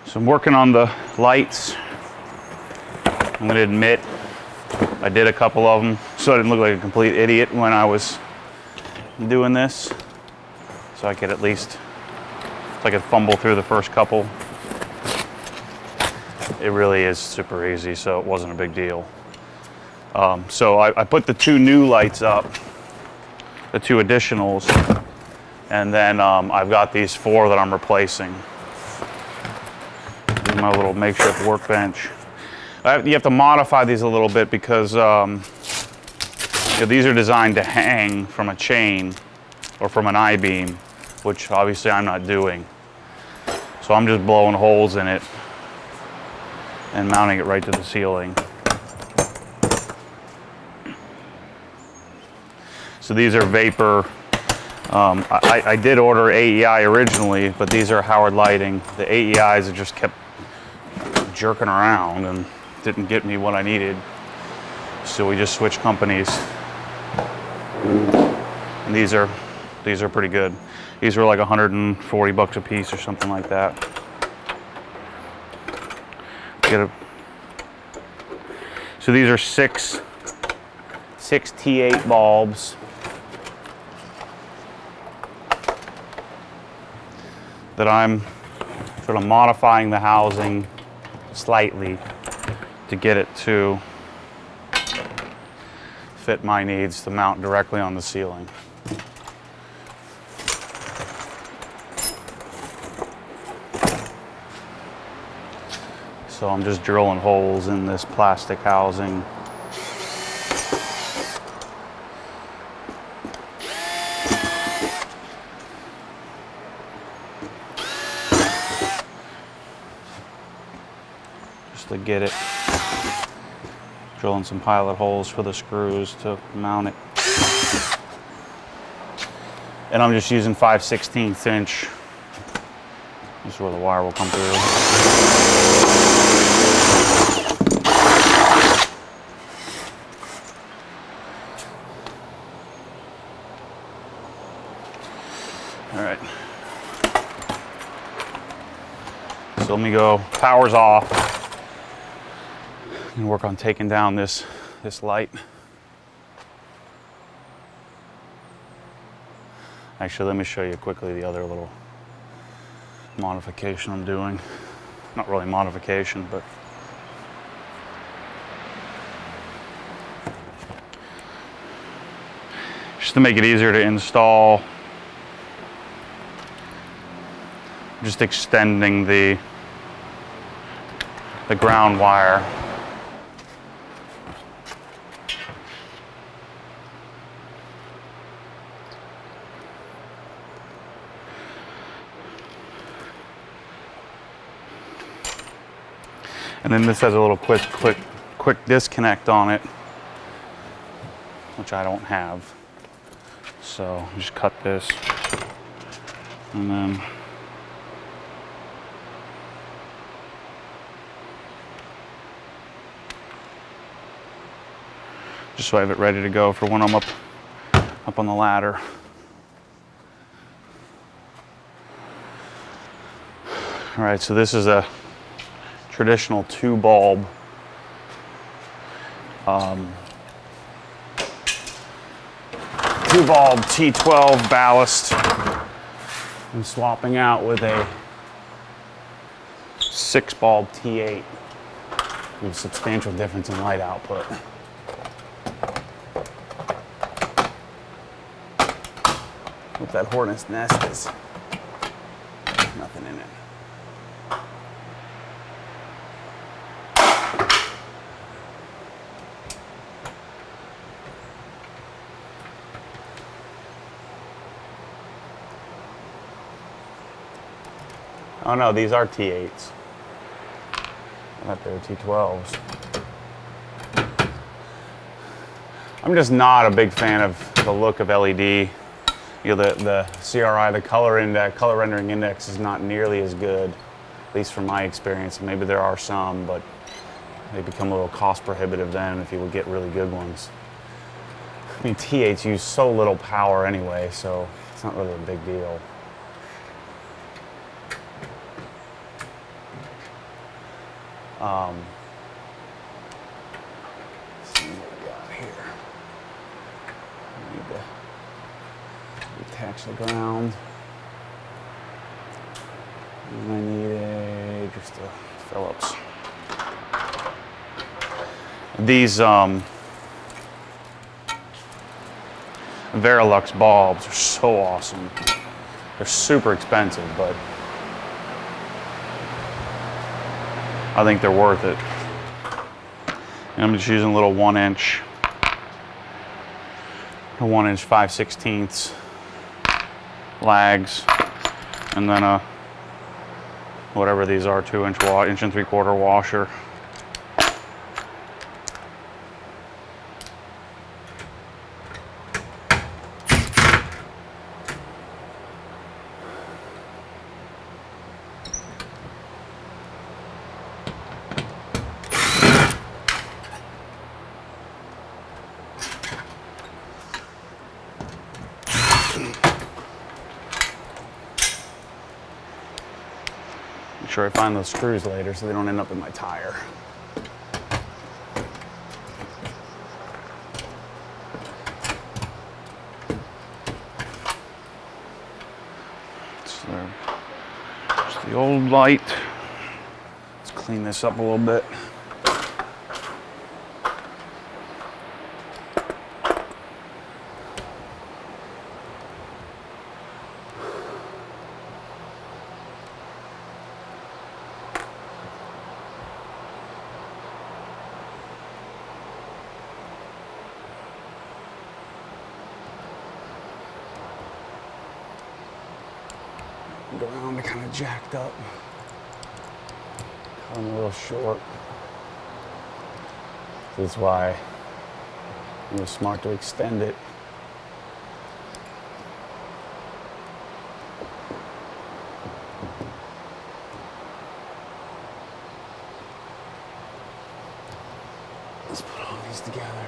So I'm working on the lights. I'm going to admit I did a couple of them so I didn't look like a complete idiot when I was doing this. So I could at least, so I could fumble through the first couple. It really is super easy, so it wasn't a big deal. So I put the 2 new lights up, the 2 additionals, and then I've got these 4 that I'm replacing. This is my little makeshift workbench. You have to modify these a little bit because these are designed to hang from a chain or from an I-beam, which obviously I'm not doing. So I'm just blowing holes in it and mounting it right to the ceiling. So these are vapor. I did order AEI originally, but these are Howard Lighting. The AEIs have just kept jerking around and didn't get me what I needed. So we just switched companies. And these are pretty good. These were like 140 bucks a piece or something like that. So these are six T8 bulbs. That I'm sort of modifying the housing slightly to get it to fit my needs to mount directly on the ceiling. So I'm just drilling holes in this plastic housing. Just to get it. Drilling some pilot holes for the screws to mount it. And I'm just using 5/16 inch. This is where the wire will come through. All right. So let me go, power's off. I'm gonna work on taking down this light. Actually, let me show you quickly the other little modification I'm doing. Not really modification, but just to make it easier to install, just extending the ground wire. And then this has a little quick disconnect on it, which I don't have. So just cut this, and then just so I have it ready to go for when I'm up on the ladder. All right, so this is a traditional 2-bulb T12 ballast. I'm swapping out with a 6-bulb T8 with a substantial difference in light output. Hope that hornet's nest is nothing in it. Oh no, these are T8s. I thought they were T12s. I'm just not a big fan of the look of LED. You know, the CRI, the color rendering index is not nearly as good, at least from my experience. Maybe there are some, but they become a little cost prohibitive then if you would get really good ones. I mean, T8s use so little power anyway, so it's not really a big deal. Let's see what we got here. I need to attach the ground. And I need just a Phillips. These Verilux bulbs are so awesome. They're super expensive, but I think they're worth it. And I'm just using a little 1-inch 5/16 lags, and then a whatever these are, 2-inch 1.75-inch washer. Make sure I find those screws later so they don't end up in my tire. So there's the old light. Let's clean this up a little bit. Ground kind of jacked up. I'm a little short. This is why it was smart to extend it. Let's put all these together.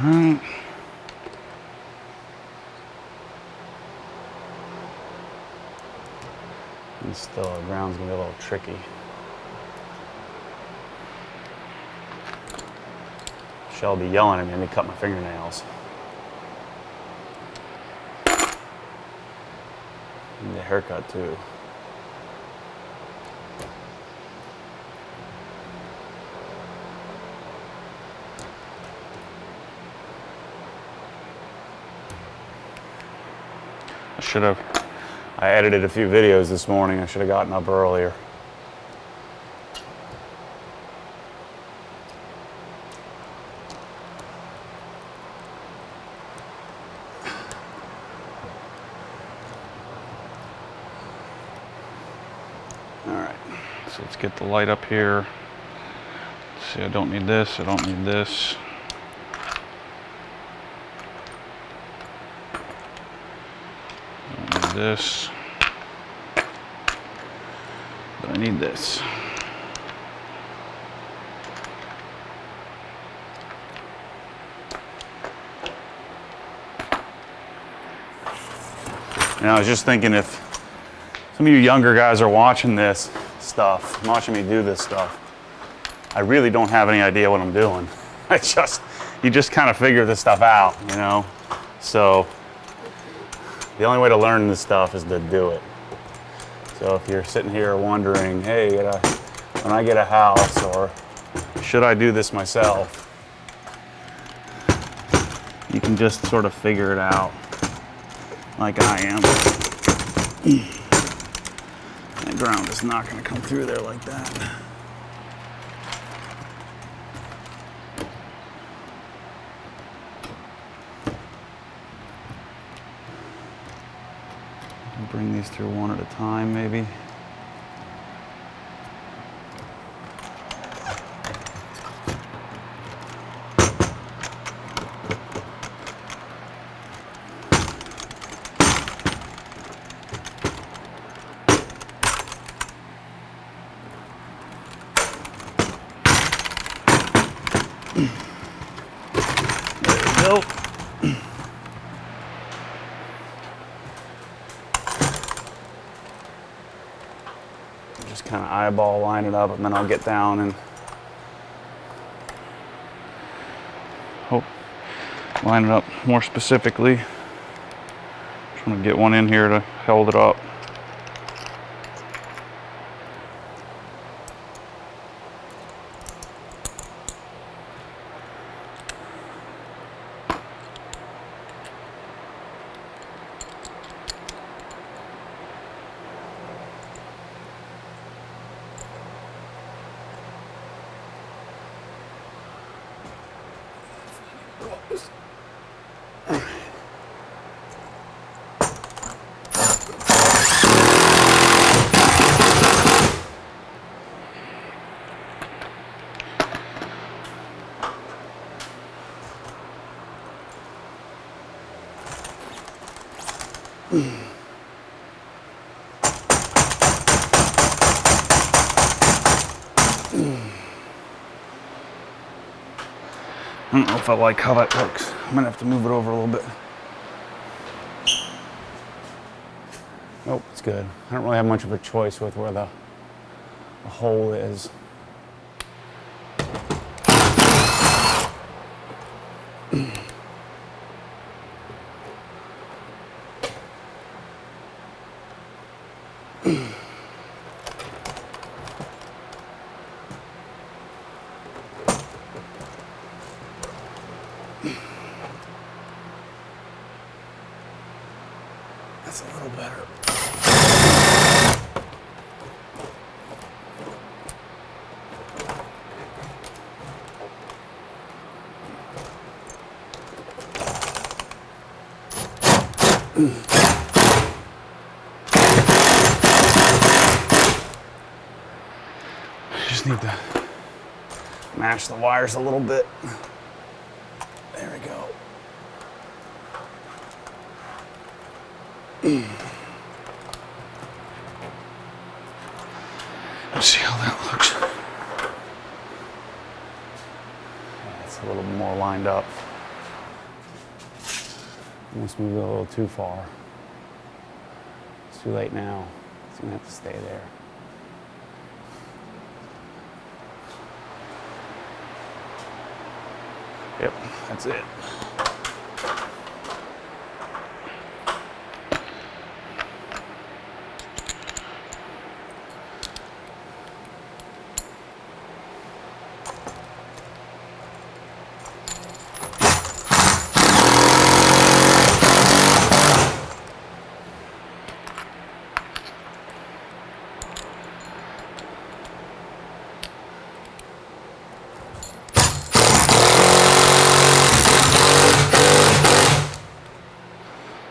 Alright. And still, the ground's gonna be a little tricky. She'll be yelling at me and they cut my fingernails. Need a haircut too. I edited a few videos this morning. I should have gotten up earlier. All right, so let's get the light up here. Let's see, I don't need this, I don't need this. This, but I need this. And I was just thinking, if some of you younger guys are watching this stuff, watching me do this stuff, I really don't have any idea what I'm doing. You just kind of figure this stuff out, you know? So the only way to learn this stuff is to do it. So if you're sitting here wondering, hey, when I get a house, or should I do this myself, you can just sort of figure it out like I am. And ground is not going to come through there like that. Bring these through one at a time, maybe. There we go. Just kind of eyeball line it up, and then I'll get down and line it up more specifically. Just want to get one in here to hold it up. I don't know if I like how that looks. I'm gonna have to move it over a little bit. Nope, it's good. I don't really have much of a choice with where the hole is. That's a little better. Just need to match the wires a little bit. There we go. Let's see how that looks. It's a little more lined up. Almost moved a little too far. It's too late now. It's gonna have to stay there. Yep, that's it.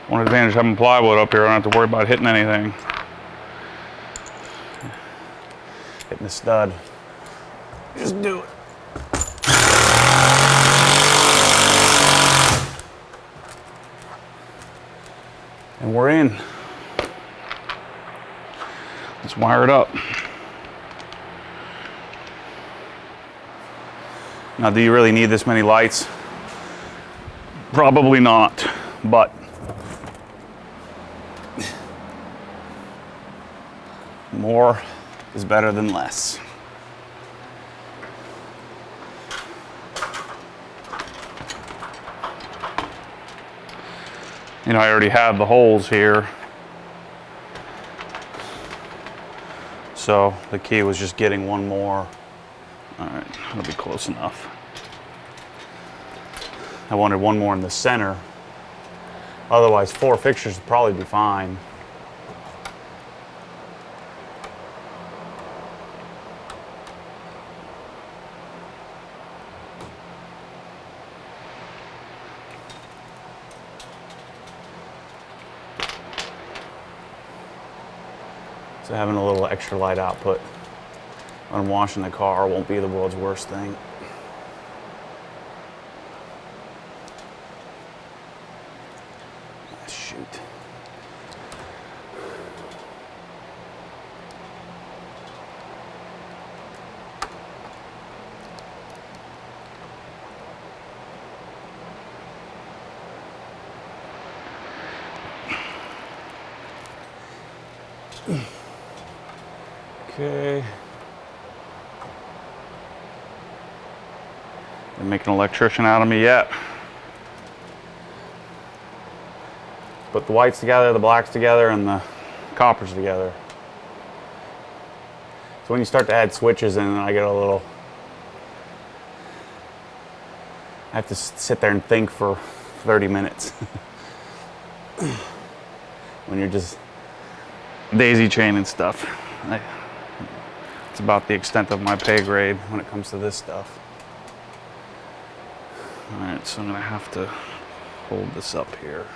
One advantage of having plywood up here, I don't have to worry about hitting anything. Hitting the stud. Just do it. And we're in. Let's wire it up. Now, do you really need this many lights? Probably not, but more is better than less. You know, I already have the holes here. So the key was just getting one more. All right, that'll be close enough. I wanted one more in the center. Otherwise, 4 fixtures would probably be fine. So having a little extra light output when I'm washing the car won't be the world's worst thing. Shoot. Okay. Didn't make an electrician out of me yet. Put the whites together, the blacks together, and the coppers together. So when you start to add switches in, I get a little... I have to sit there and think for 30 minutes. When you're just daisy chaining stuff. It's about the extent of my pay grade when it comes to this stuff. All right, so I'm gonna have to hold this up here.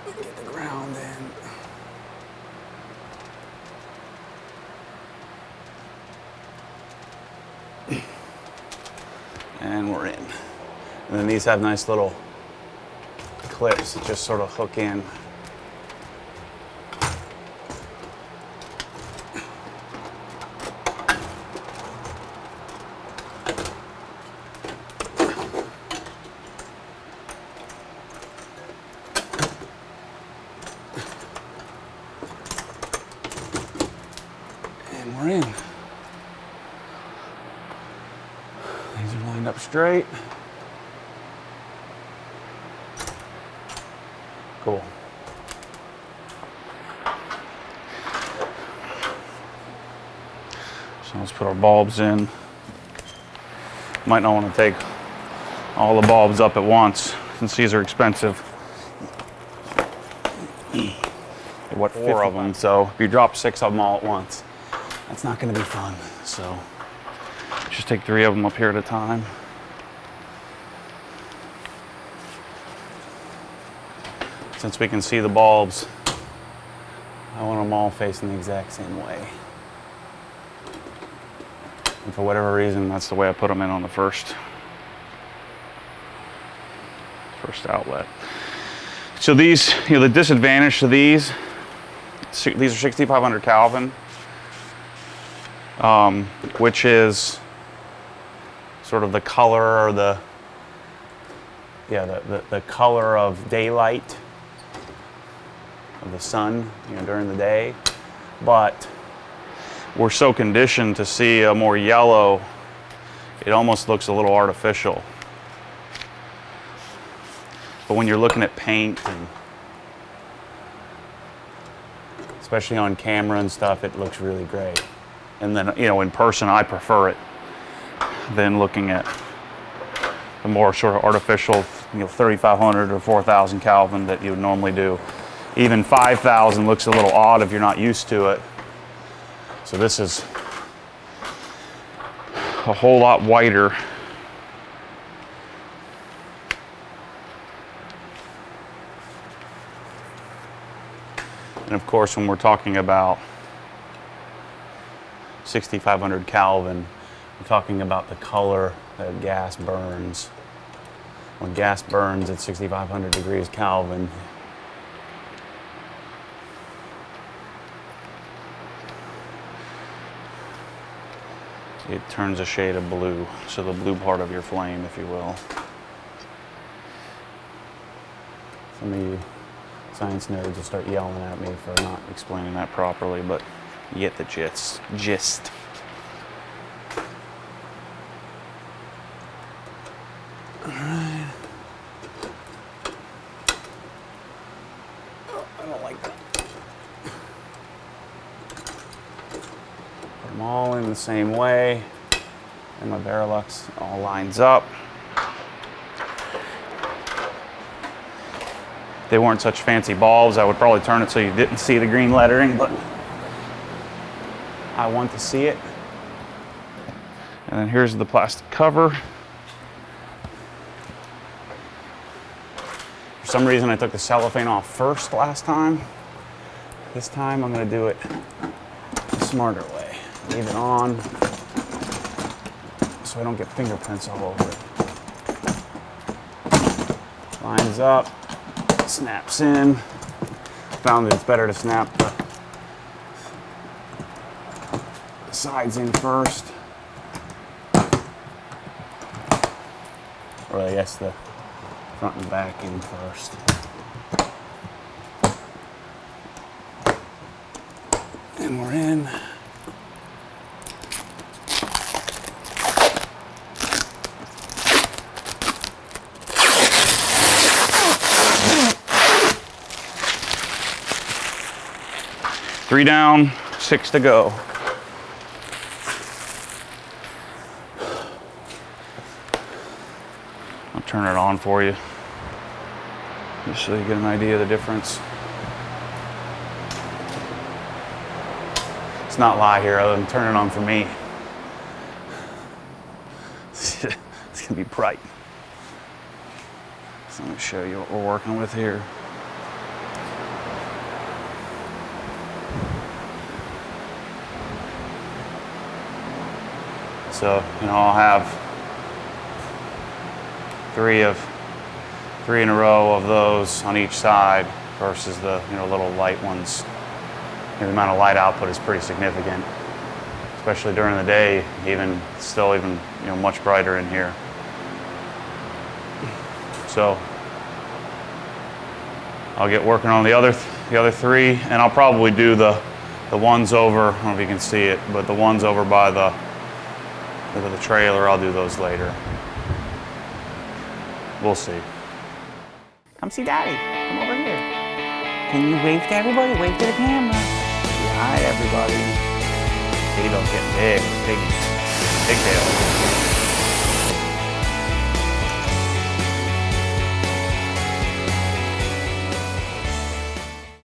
Get the ground in. And we're in. And then these have nice little clips that just sort of hook in. And we're in. These are lined up straight. Cool. So let's put our bulbs in. Might not want to take all the bulbs up at once since these are expensive. What, 4 of them, so if you drop 6 of them all at once, that's not going to be fun. So just take 3 of them up here at a time. Since we can see the bulbs, I want them all facing the exact same way. And for whatever reason, that's the way I put them in on the first outlet. So these, the disadvantage to these are 6500 Kelvin, which is sort of the color or the color of daylight of the sun, during the day, but we're so conditioned to see a more yellow, it almost looks a little artificial. But when you're looking at paint, and especially on camera and stuff, it looks really great. And then, in person, I prefer it than looking at the more sort of artificial, 3,500 or 4,000 Kelvin that you would normally do. Even 5,000 looks a little odd if you're not used to it. So this is a whole lot whiter. And of course, when we're talking about 6,500 Kelvin, we're talking about the color that gas burns. When gas burns at 6,500 degrees Kelvin, it turns a shade of blue, so the blue part of your flame, if you will. Some of you science nerds will start yelling at me for not explaining that properly, but you get the gist. All right. Oh, I don't like that. Put them all in the same way, and my Verilux all lines up. If they weren't such fancy bulbs, I would probably turn it so you didn't see the green lettering, but I want to see it. And then here's the plastic cover. For For some reason I took the cellophane off first last time. This time I'm gonna do it the smarter way. Leave it on so I don't get fingerprints all over it. Lines up, snaps in. Found that it's better to snap the sides in first. Or I guess the front and back in first. And we're in. Three down, 6 to go. I'll turn it on for you, just so you get an idea of the difference. It's not lie here other than turn it on for me. It's gonna be bright. So let me show you what we're working with here. So, I'll have three in a row of those on each side versus the little light ones. The amount of light output is pretty significant, especially during the day. Even much brighter in here. So I'll get working on the other three, and I'll probably do the ones over. I don't know if you can see it, but the ones over by the trailer, I'll do those later. We'll see. Come see Daddy. Come over here. Can you wave to everybody? Wave to the camera. Say hi, everybody. Baby's getting big. Big tail.